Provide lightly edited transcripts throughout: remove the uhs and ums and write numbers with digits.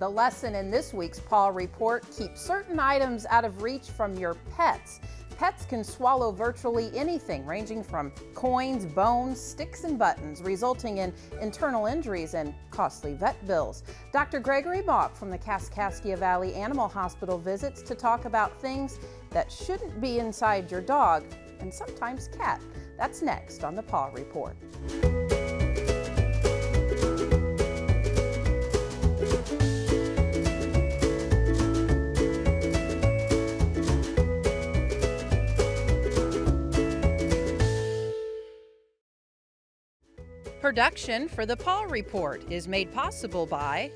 The lesson in this week's Paw Report: keep certain items out of reach from your pets. Pets can swallow virtually anything, ranging from coins, bones, sticks, and buttons, resulting in internal injuries and costly vet bills. Dr. Gregory Mauck from the Kaskaskia Valley Animal Hospital visits to talk about things that shouldn't be inside your dog and sometimes cat. That's next on the Paw Report. Production for the Paw Report is made possible by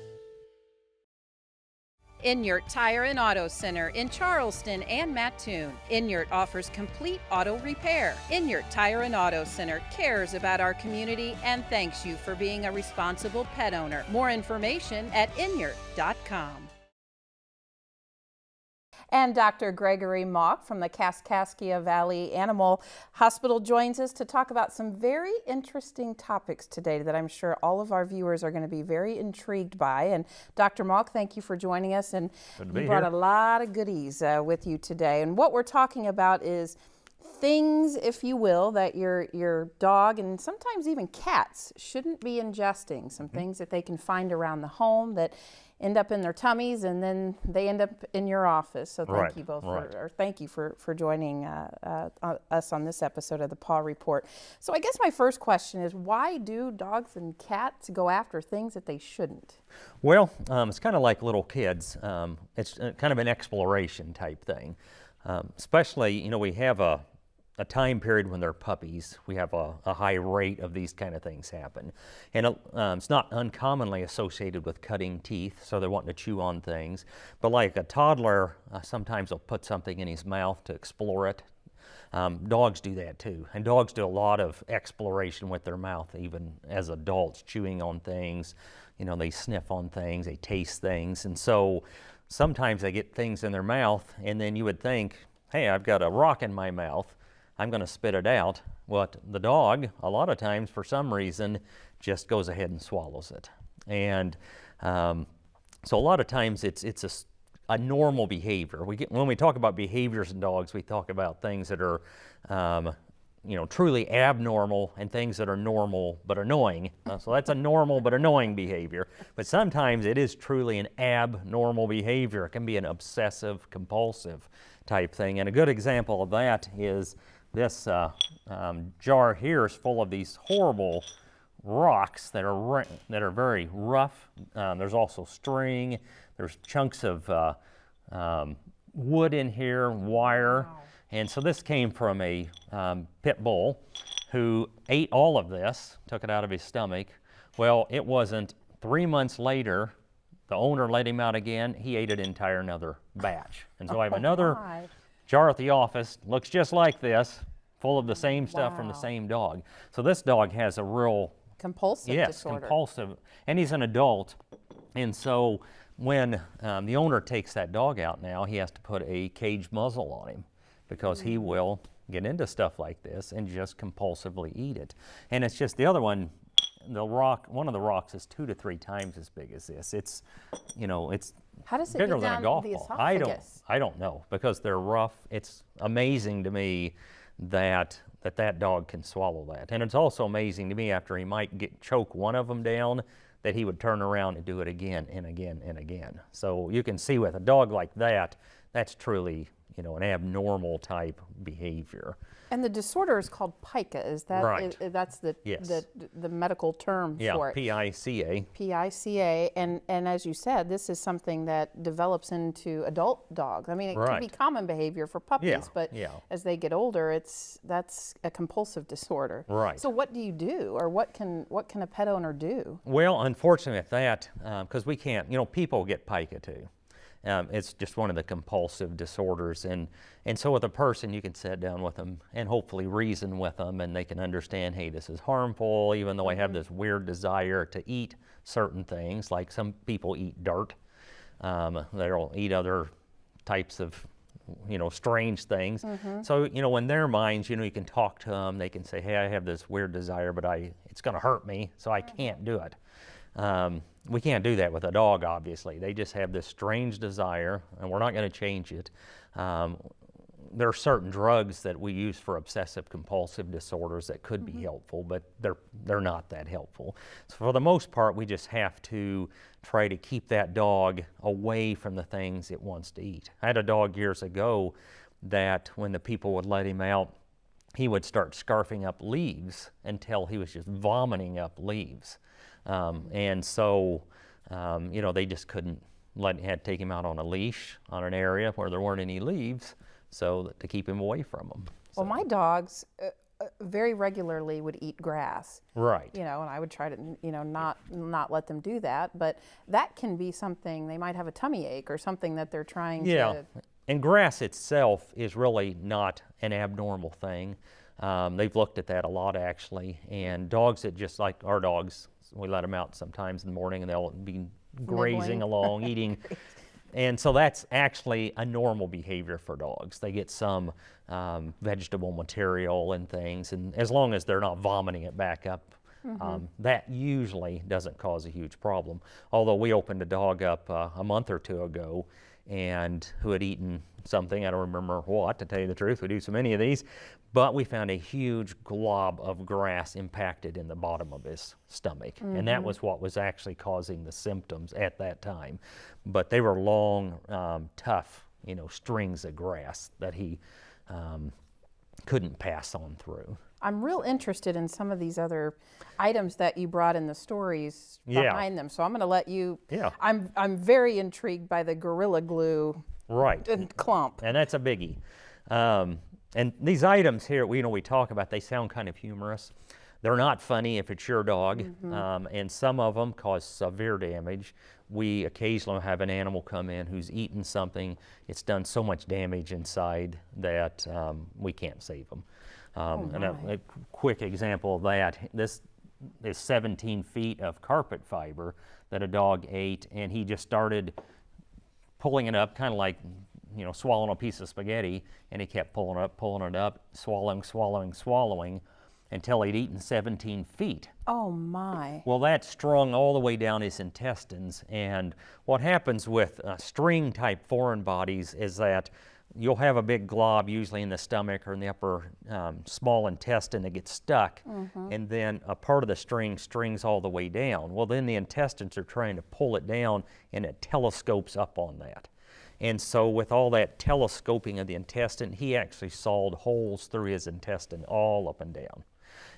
Inyart Tire and Auto Center in Charleston and Mattoon. Inyart offers complete auto repair. Inyart Tire and Auto Center cares about our community and thanks you for being a responsible pet owner. More information at inyart.com. And Dr. Gregory Mauck from the Kaskaskia Valley Animal Hospital joins us to talk about some very interesting topics today that I'm sure all of our viewers are going to be very intrigued by. And Dr. Mauck, thank you for joining us. And you brought a lot of goodies with you today. And what we're talking about is things, if you will, that your dog and sometimes even cats shouldn't be ingesting. Some things that they can find around the home that end up in their tummies and then they end up in your office. So thank you both thank you for joining us on this episode of the Paw Report. So I guess my first question is, why do dogs and cats go after things that they shouldn't? Well, it's kind of like little kids. It's kind of an exploration type thing. Especially, you know, we have a time period when they're puppies. We have a high rate of these kind of things happen. And it's not uncommonly associated with cutting teeth, so they're wanting to chew on things. But like a toddler, sometimes they'll put something in his mouth to explore it. Dogs do that too. And dogs do a lot of exploration with their mouth, even as adults, chewing on things. You know, they sniff on things, they taste things. And so sometimes they get things in their mouth, and then you would think, hey, I've got a rock in my mouth, I'm going to spit it out. Well, the dog, a lot of times, for some reason, just goes ahead and swallows it. And so a lot of times it's a normal behavior. When we talk about behaviors in dogs, we talk about things that are you know, truly abnormal and things that are normal but annoying. So that's a normal but annoying behavior. But sometimes it is truly an abnormal behavior. It can be an obsessive compulsive type thing. And a good example of that is this jar here is full of these horrible rocks that are very rough. There's also string. There's chunks of wood in here, wire. Wow. And so this came from a pit bull who ate all of this, took it out of his stomach. Well, it wasn't 3 months later, the owner let him out again. He ate an entire another batch. And so I have another jar at the office, looks just like this, full of the same stuff from the same dog. So this dog has a real compulsive disorder. Compulsive, and he's an adult. And so when the owner takes that dog out now, he has to put a cage muzzle on him because he will get into stuff like this and just compulsively eat it. And it's just the other one. One of the rocks is 2 to 3 times as big as this. It's, you know, it's bigger than a golf ball. I don't know, because they're rough. It's amazing to me that dog can swallow that. And it's also amazing to me, after he might choke one of them down, that he would turn around and do it again and again and again. So you can see with a dog like that, that's truly, you know, an abnormal type behavior. And the disorder is called pica. Is that right? That's the medical term for it. PICA. PICA, and as you said, this is something that develops into adult dogs. I mean, it can be common behavior for puppies, but as they get older, that's a compulsive disorder. Right. So what do you do, or what can a pet owner do? Well, unfortunately, with that, because we can't, you know, people get pica too. It's just one of the compulsive disorders, and so with a person, you can sit down with them and hopefully reason with them, and they can understand, hey, this is harmful, even though I have this weird desire to eat certain things, like some people eat dirt. They'll eat other types of, you know, strange things. So, you know, in their minds, you know, you can talk to them, they can say, hey, I have this weird desire, but it's going to hurt me, so I can't do it. We can't do that with a dog, obviously. They just have this strange desire, and we're not going to change it. There are certain drugs that we use for obsessive compulsive disorders that could be helpful, but they're not that helpful. So for the most part, we just have to try to keep that dog away from the things it wants to eat. I had a dog years ago that when the people would let him out, he would start scarfing up leaves until he was just vomiting up leaves. And so, you know, they just couldn't had to take him out on a leash on an area where there weren't any leaves, so to keep him away from them. So. Well, my dogs very regularly would eat grass. Right. You know, and I would try to, you know, not let them do that, but that can be something, they might have a tummy ache or something that they're trying to. And grass itself is really not an abnormal thing. They've looked at that a lot, actually, and dogs that just like our dogs, we let them out sometimes in the morning and they'll be grazing along, eating. And so that's actually a normal behavior for dogs. They get some vegetable material and things, and as long as they're not vomiting it back up, that usually doesn't cause a huge problem. Although we opened a dog up a month or two ago, and who had eaten something, I don't remember what, to tell you the truth, we do so many of these, but we found a huge glob of grass impacted in the bottom of his stomach. And that was what was actually causing the symptoms at that time. But they were long, tough, you know, strings of grass that he couldn't pass on through. I'm real interested in some of these other items that you brought in the stories behind them. So I'm going to let you. Yeah. I'm very intrigued by the Gorilla Glue. Right. Clump. And that's a biggie. And these items here, we talk about, they sound kind of humorous. They're not funny if it's your dog, and some of them cause severe damage. We occasionally have an animal come in who's eaten something. It's done so much damage inside that we can't save them. And a quick example of that, this is 17 feet of carpet fiber that a dog ate, and he just started pulling it up, kind of like, you know, swallowing a piece of spaghetti, and he kept pulling it up, swallowing, until he'd eaten 17 feet. Oh my. Well, that strung all the way down his intestines, and what happens with string-type foreign bodies is that you'll have a big glob usually in the stomach or in the upper small intestine that gets stuck, and then a part of the string strings all the way down. Well, then the intestines are trying to pull it down, and it telescopes up on that. And so with all that telescoping of the intestine, he actually sawed holes through his intestine all up and down.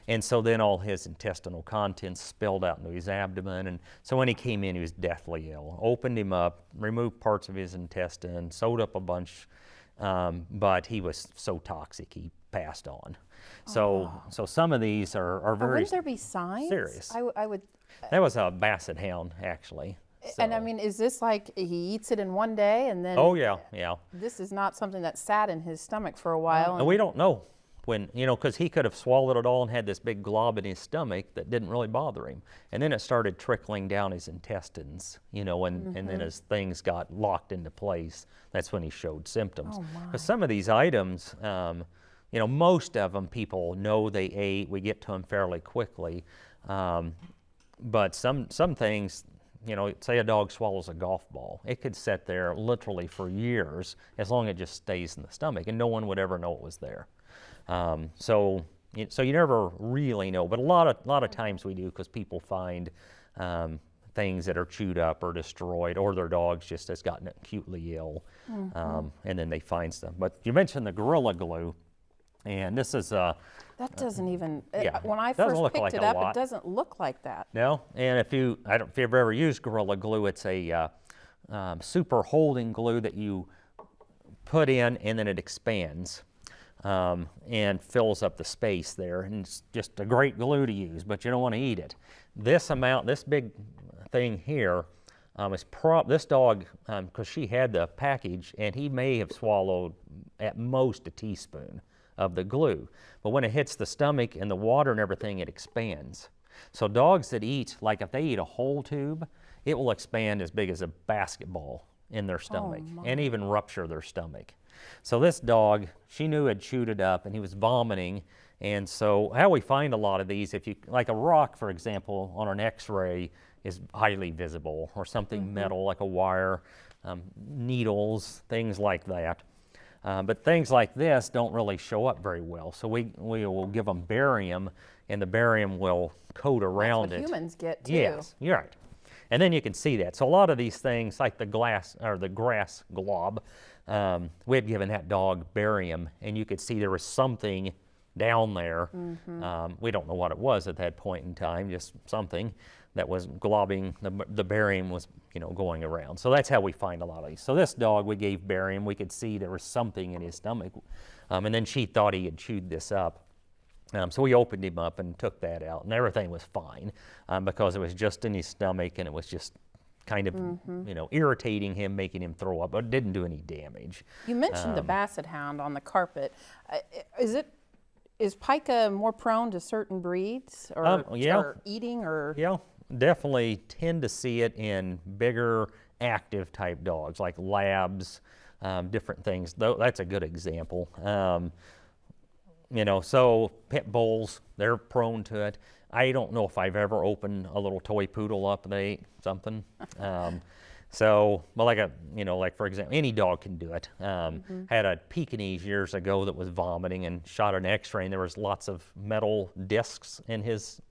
And so then all his intestinal contents spilled out into his abdomen. And so when he came in, he was deathly ill. Opened him up, removed parts of his intestine, sewed up a bunch, but he was so toxic he passed on. So some of these are very Wouldn't there be signs? Serious. I would. That was a basset hound, actually. And I So- mean, is this like he eats it in one day and then? Oh yeah. This is not something that sat in his stomach for a while. And we don't know when, you know, because he could have swallowed it all and had this big glob in his stomach that didn't really bother him. And then it started trickling down his intestines, you know, and then as things got locked into place, that's when he showed symptoms. Oh, my. Because some of these items, you know, most of them people know they ate. We get to them fairly quickly. But some things, you know, say a dog swallows a golf ball. It could sit there literally for years as long as it just stays in the stomach, and no one would ever know it was there. So you never really know, but a lot of times we do, because people find things that are chewed up or destroyed, or their dogs just has gotten acutely ill, and then they find stuff. But you mentioned the Gorilla Glue, and this is that doesn't even. yeah, When I doesn't first look picked like it a up, lot. it doesn't look like that. No, and if you've ever used Gorilla Glue, it's a super holding glue that you put in, and then it expands and fills up the space there, and it's just a great glue to use, but you don't want to eat it. This big thing here this dog, because she had the package, and he may have swallowed at most a teaspoon of the glue. But when it hits the stomach and the water and everything, it expands. So dogs that eat, like if they eat a whole tube, it will expand as big as a basketball in their stomach and even rupture their stomach. So this dog, she knew had chewed it up, and he was vomiting. And so how we find a lot of these, if you, like a rock, for example, on an x-ray, is highly visible, or something metal like a wire, needles, things like that. But things like this don't really show up very well. So we will give them barium, and the barium will coat around it. That's what humans get too. Yes, you're right. And then you can see that. So a lot of these things, like the grass glob, we had given that dog barium, and you could see there was something down there. We don't know what it was at that point in time, just something that was globbing, the barium was, going around. So that's how we find a lot of these. So this dog, we gave barium. We could see there was something in his stomach, and then she thought he had chewed this up. So we opened him up and took that out, and everything was fine, because it was just in his stomach, and it was just kind of, irritating him, making him throw up, but it didn't do any damage. You mentioned the basset hound on the carpet. Is pica more prone to certain breeds, or eating, or? Yeah, definitely tend to see it in bigger, active type dogs like labs, different things. That's a good example. So pit bulls, they're prone to it. I don't know if I've ever opened a little toy poodle up and they ate something. But like for example, any dog can do it. Had a Pekingese years ago that was vomiting and shot an X-ray, and there was lots of metal discs in his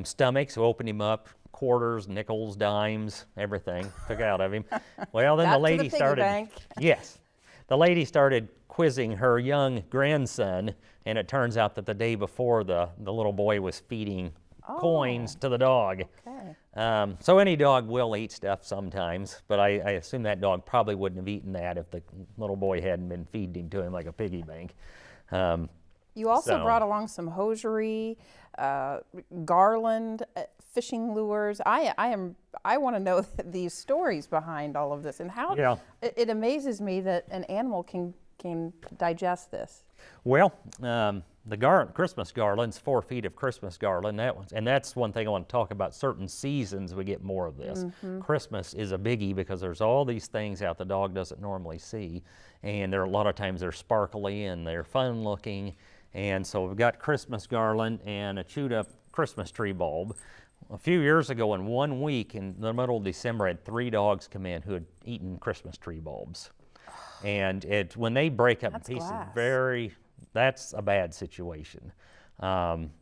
stomach. So opened him up, quarters, nickels, dimes, everything took out of him. Well, then the lady started. Yes, the lady started quizzing her young grandson, and it turns out that the day before the little boy was feeding coins to the dog. Okay. So any dog will eat stuff sometimes, but I assume that dog probably wouldn't have eaten that if the little boy hadn't been feeding to him like a piggy bank. You also brought along some hosiery, garland, fishing lures. I want to know these stories behind all of this, and how it amazes me that an animal can digest this. Well, the Christmas garlands, 4 feet of Christmas garland, that's one thing I want to talk about. Certain seasons we get more of this. Christmas is a biggie because there's all these things out the dog doesn't normally see, and a lot of times they're sparkly and they're fun looking, and so we've got Christmas garland and a chewed up Christmas tree bulb. A few years ago, in 1 week, in the middle of December, I had 3 dogs come in who had eaten Christmas tree bulbs. And when they break up in pieces, that's a bad situation.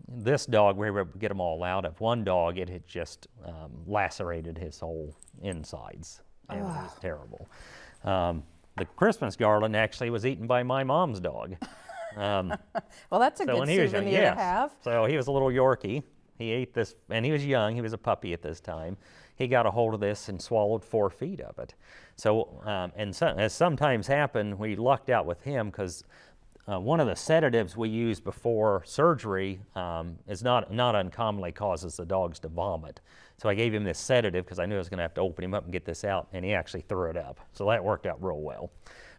This dog, we were able to get them all out. Of one dog, it had just lacerated his whole insides. And it was terrible. The Christmas garland actually was eaten by my mom's dog. Well, that's a good souvenir to have. So he was a little Yorkie. He ate this, and he was young. He was a puppy at this time. He got a hold of this and swallowed 4 feet of it. So, as sometimes happened, we lucked out with him because one of the sedatives we use before surgery is not uncommonly causes the dogs to vomit. So I gave him this sedative because I knew I was going to have to open him up and get this out, and he actually threw it up. So that worked out real well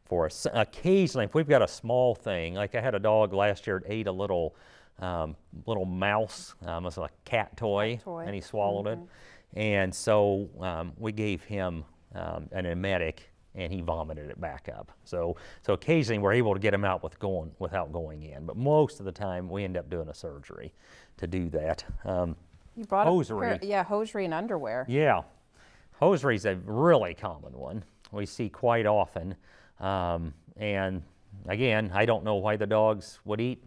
for us. Occasionally, if we've got a small thing, like I had a dog last year that ate a little mouse, it was a cat toy, and he swallowed it. And so we gave him an emetic, and he vomited it back up. So occasionally we're able to get him out without going in, but most of the time we end up doing a surgery to do that. You brought hosiery. Hosiery and underwear. Yeah, hosiery is a really common one we see quite often, and again, I don't know why the dogs would eat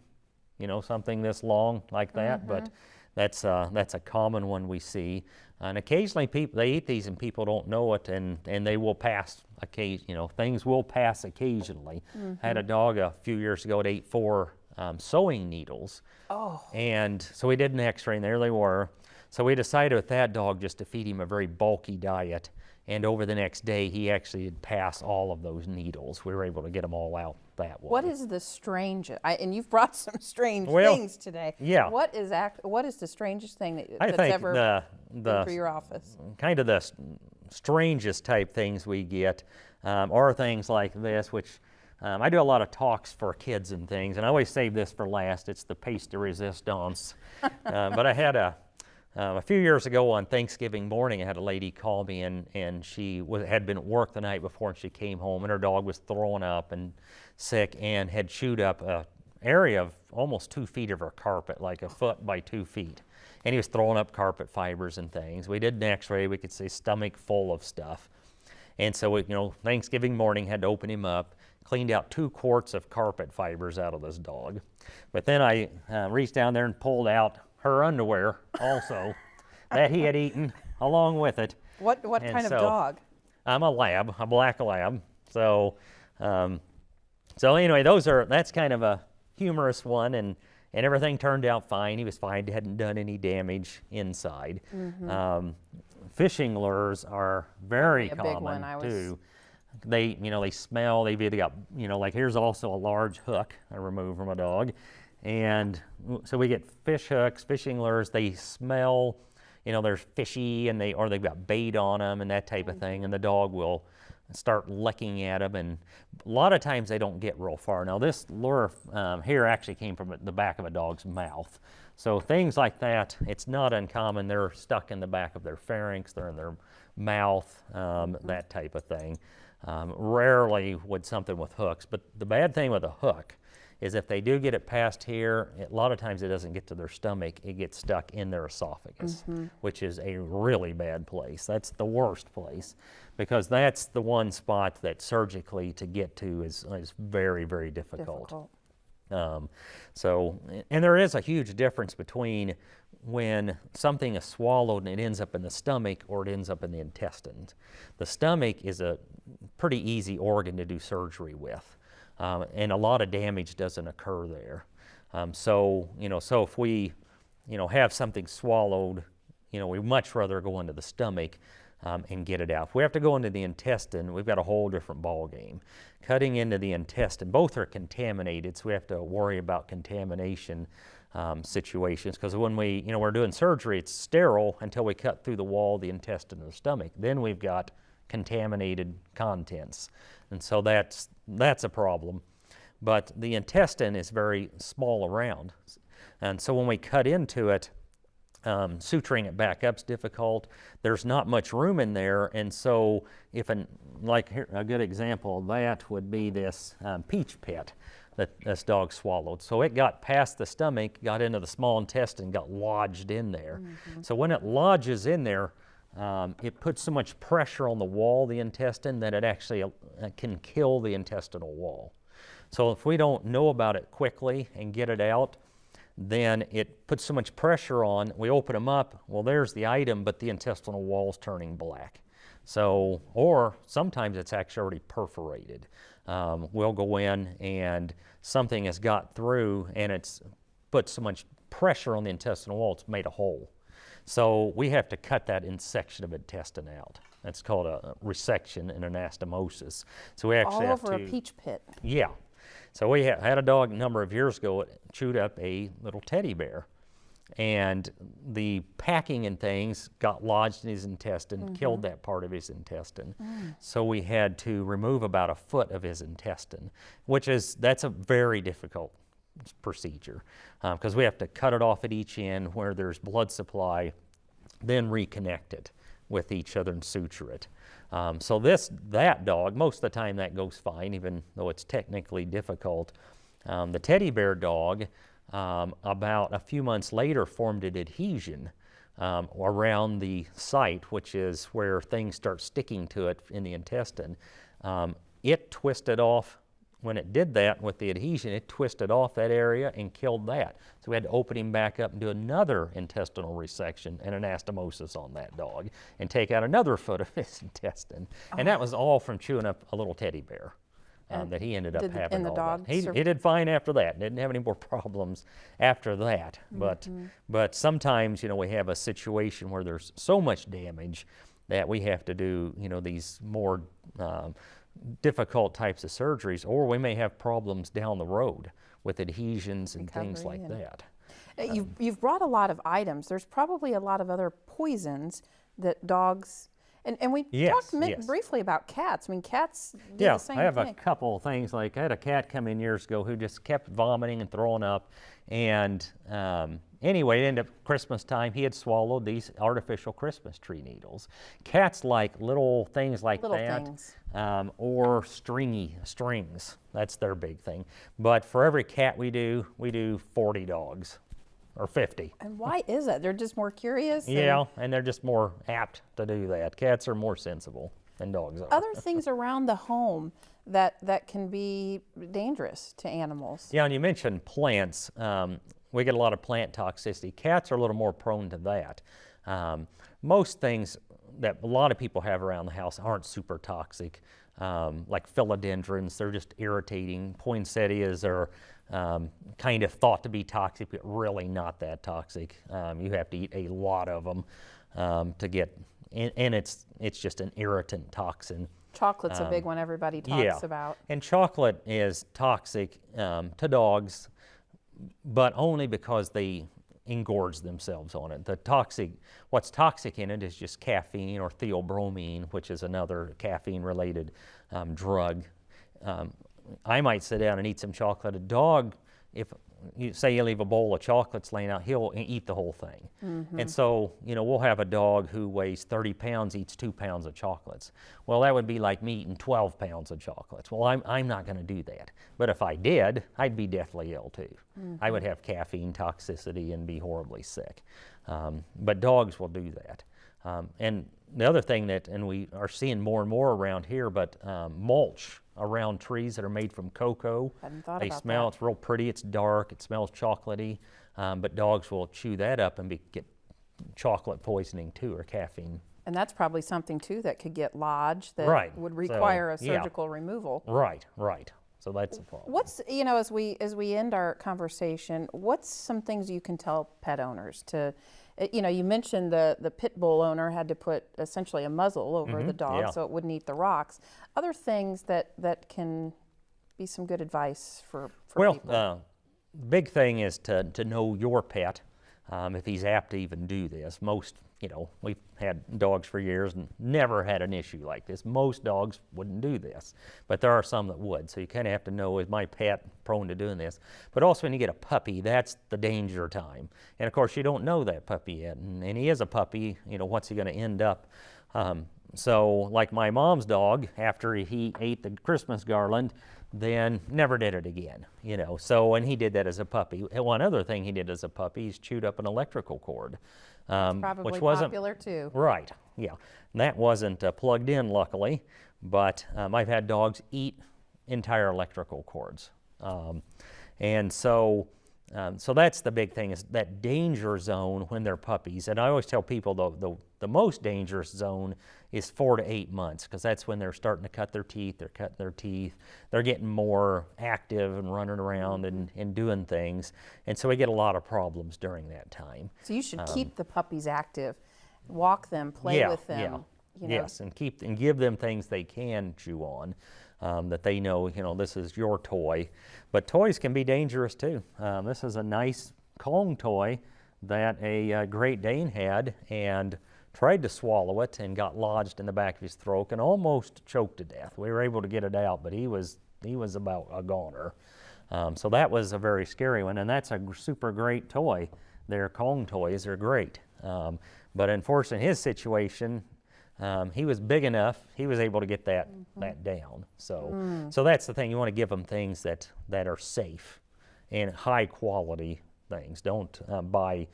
something this long like that, but that's a common one we see. And occasionally they eat these and people don't know it, and they will pass things will pass occasionally. I had a dog a few years ago that ate 4 sewing needles. And so we did an x-ray, and there they were. So we decided with that dog just to feed him a very bulky diet, and over the next day he actually did pass all of those needles. We were able to get them all out that way. What is the strangest, and you've brought some strange things today. Yeah. What is the strangest thing that's I think ever been for your office? Kind of the strangest type things we get are things like this, which I do a lot of talks for kids and things, and I always save this for last. It's the piece de resistance. But I had a few years ago on Thanksgiving morning, I had a lady call me, and she had been at work the night before, and she came home, and her dog was throwing up and sick and had chewed up area of almost 2 feet of our carpet, like a foot by 2 feet. And he was throwing up carpet fibers and things. We did an x-ray, we could see stomach full of stuff. And so we, Thanksgiving morning had to open him up, cleaned out 2 quarts of carpet fibers out of this dog. But then I reached down there and pulled out her underwear also that he had eaten along with it. What kind of dog? I'm a lab, a black lab. So, anyway, that's kind of a humorous one, and everything turned out fine. He was fine, hadn't done any damage inside. Fishing lures are very common too. They smell. They've either got, like here's also a large hook I removed from a dog, and so we get fish hooks, fishing lures. They smell, they're fishy, and they've got bait on them and that type of thing, and the dog will start licking at them, and a lot of times they don't get real far. Now this lure here actually came from the back of a dog's mouth. So things like that, it's not uncommon. They're stuck in the back of their pharynx, they're in their mouth, that type of thing. Rarely would something with hooks, but the bad thing with a hook is if they do get it past here, a lot of times it doesn't get to their stomach, it gets stuck in their esophagus, which is a really bad place. That's the worst place, because that's the one spot that surgically to get to is very, very difficult. And there is a huge difference between when something is swallowed and it ends up in the stomach or it ends up in the intestines. The stomach is a pretty easy organ to do surgery with, and a lot of damage doesn't occur there. So if we, have something swallowed, we much rather go into the stomach and get it out. If we have to go into the intestine, we've got a whole different ball game. Cutting into the intestine, both are contaminated, so we have to worry about contamination situations, because when we're doing surgery, it's sterile until we cut through the wall of the intestine and the stomach. Then we've got contaminated contents, and so that's a problem. But the intestine is very small around, and so when we cut into it, suturing it back up is difficult. There's not much room in there, and so here, a good example of that would be this peach pit that this dog swallowed. So it got past the stomach, got into the small intestine, got lodged in there. So when it lodges in there, it puts so much pressure on the wall of the intestine that it actually can kill the intestinal wall. So if we don't know about it quickly and get it out, then it puts so much pressure on, we open them up, well, there's the item, but the intestinal wall's turning black. So, or sometimes it's actually already perforated. We'll go in and something has got through and it's put so much pressure on the intestinal wall, it's made a hole. So we have to cut that section of intestine out. That's called a resection and anastomosis. So we actually all over a peach pit. Yeah. So we had a dog a number of years ago that chewed up a little teddy bear, and the packing and things got lodged in his intestine, killed that part of his intestine. So we had to remove about a foot of his intestine, that's a very difficult procedure, because we have to cut it off at each end where there's blood supply, then reconnect it with each other and suture it. So that dog, most of the time that goes fine, even though it's technically difficult. The teddy bear dog, about a few months later, formed an adhesion around the site, which is where things start sticking to it in the intestine. It twisted off. When it did that with the adhesion, it twisted off that area and killed that. So we had to open him back up and do another intestinal resection and anastomosis on that dog and take out another foot of his intestine. And that was all from chewing up a little teddy bear that he ended up having. And the dog? He did fine after that. Didn't have any more problems after that. But sometimes, we have a situation where there's so much damage that we have to do, these more difficult types of surgeries, or we may have problems down the road with adhesions and things like that. You've brought a lot of items. There's probably a lot of other poisons that dogs, and we talked briefly about cats. I mean, cats do the same thing. I have a couple of things. Like I had a cat come in years ago who just kept vomiting and throwing up, and anyway, it ended up Christmas time, he had swallowed these artificial Christmas tree needles. Cats like little things like that, or stringy strings. That's their big thing. But for every cat we do 40 dogs. Or 50. And why is that? They're just more curious? Yeah, and they're just more apt to do that. Cats are more sensible than dogs are. Other things around the home that can be dangerous to animals. Yeah, and you mentioned plants. We get a lot of plant toxicity. Cats are a little more prone to that. Most things that a lot of people have around the house aren't super toxic, like philodendrons. They're just irritating. Poinsettias are kind of thought to be toxic, but really not that toxic. You have to eat a lot of them to get, and it's just an irritant toxin. Chocolate's a big one everybody talks about. And chocolate is toxic to dogs, but only because they engorge themselves on it. What's toxic in it is just caffeine or theobromine, which is another caffeine-related drug. I might sit down and eat some chocolate. A dog, if you say you leave a bowl of chocolates laying out, he'll eat the whole thing. And so, we'll have a dog who weighs 30 pounds, eats 2 pounds of chocolates. Well, that would be like me eating 12 pounds of chocolates. Well, I'm not going to do that. But if I did, I'd be deathly ill too. I would have caffeine toxicity and be horribly sick. But dogs will do that. And the other thing and we are seeing more and more around here, but mulch around trees that are made from cocoa. They smell, it's real pretty, it's dark, it smells chocolatey, but dogs will chew that up and get chocolate poisoning too, or caffeine. And that's probably something too that could get lodged that would require a surgical removal. Right. So that's a problem. What's, as we end our conversation, what's some things you can tell pet owners to, you mentioned the pit bull owner had to put essentially a muzzle over the dog so it wouldn't eat the rocks. Other things that can be some good advice for people? Well, big thing is to know your pet, if he's apt to even do this. Most, we've had dogs for years and never had an issue like this. Most dogs wouldn't do this, but there are some that would. So you kind of have to know, is my pet prone to doing this? But also when you get a puppy, that's the danger time. And of course you don't know that puppy yet, and he is a puppy, what's he going to end up? So like my mom's dog, after he ate the Christmas garland, then never did it again, So, and he did that as a puppy. One other thing he did as a puppy, he's chewed up an electrical cord. Probably which wasn't popular too. Right, yeah. And that wasn't plugged in, luckily, but I've had dogs eat entire electrical cords. And so that's the big thing, is that danger zone when they're puppies. And I always tell people the most dangerous zone is 4 to 8 months, because that's when they're starting to cut their teeth, they're getting more active and running around and doing things. And so we get a lot of problems during that time. So you should keep the puppies active, walk them, play with them. Yes, and give them things they can chew on, that they know, this is your toy. But toys can be dangerous too. This is a nice Kong toy that a Great Dane had, and tried to swallow it and got lodged in the back of his throat and almost choked to death. We were able to get it out, but he was about a goner. So that was a very scary one, and that's a super great toy. Their Kong toys are great. But unfortunately, his situation, he was big enough, he was able to get that down. So that's the thing, you want to give them things that are safe and high quality things. Don't buy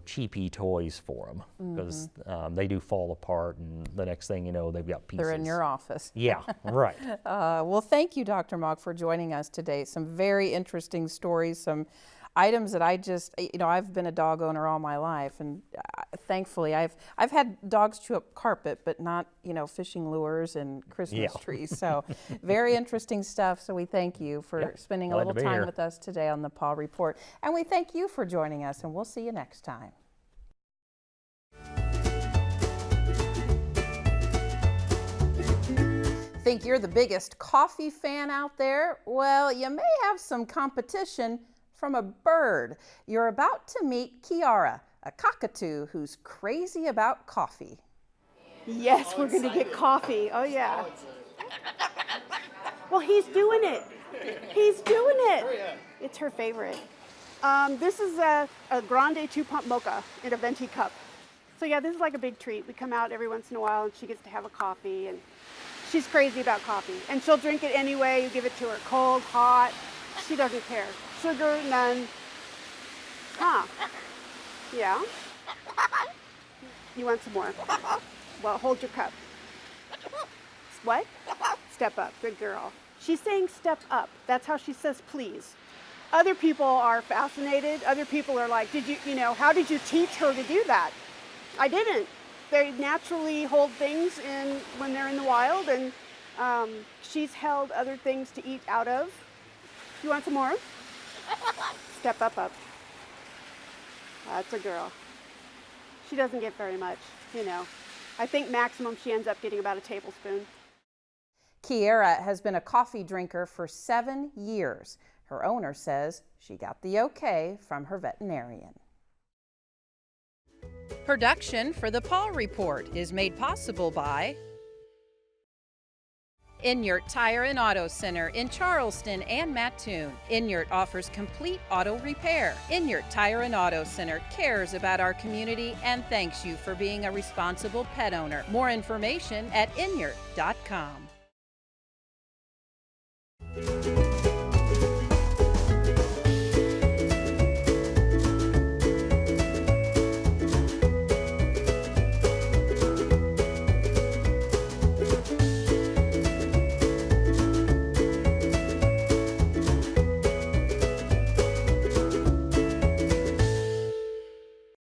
cheapy toys for them, because they do fall apart, and the next thing you know, they've got pieces. They're in your office. Yeah, right. Well, thank you, Dr. Mauck, for joining us today. Some very interesting stories, some items that I just, I've been a dog owner all my life, and thankfully I've had dogs chew up carpet, but not, fishing lures and Christmas trees. So very interesting stuff. So we thank you for spending a little time with us today on the Paw Report. And we thank you for joining us, and we'll see you next time. Think you're the biggest coffee fan out there? Well, you may have some competition from a bird. You're about to meet Kiara, a cockatoo who's crazy about coffee. Yes, we're going to get coffee. Oh, yeah. Well, he's doing it. He's doing it. It's her favorite. This is a grande 2-pump mocha in a venti cup. So yeah, this is like a big treat. We come out every once in a while and she gets to have a coffee, and she's crazy about coffee. And she'll drink it anyway. You give it to her cold, hot. She doesn't care. Sugar, none. Huh. Yeah. You want some more? Well, hold your cup. What? Step up. Good girl. She's saying step up. That's how she says please. Other people are fascinated. Other people are like, how did you teach her to do that? I didn't. They naturally hold things when they're in the wild, and she's held other things to eat out of. You want some more? Step up. That's a girl. She doesn't get very much, I think maximum she ends up getting about a tablespoon. Kiera has been a coffee drinker for 7 years. Her owner says she got the okay from her veterinarian. Production for the Paw Report is made possible by Inyart Tire and Auto Center in Charleston and Mattoon. Inyart offers complete auto repair. Inyart Tire and Auto Center cares about our community and thanks you for being a responsible pet owner. More information at inyart.com.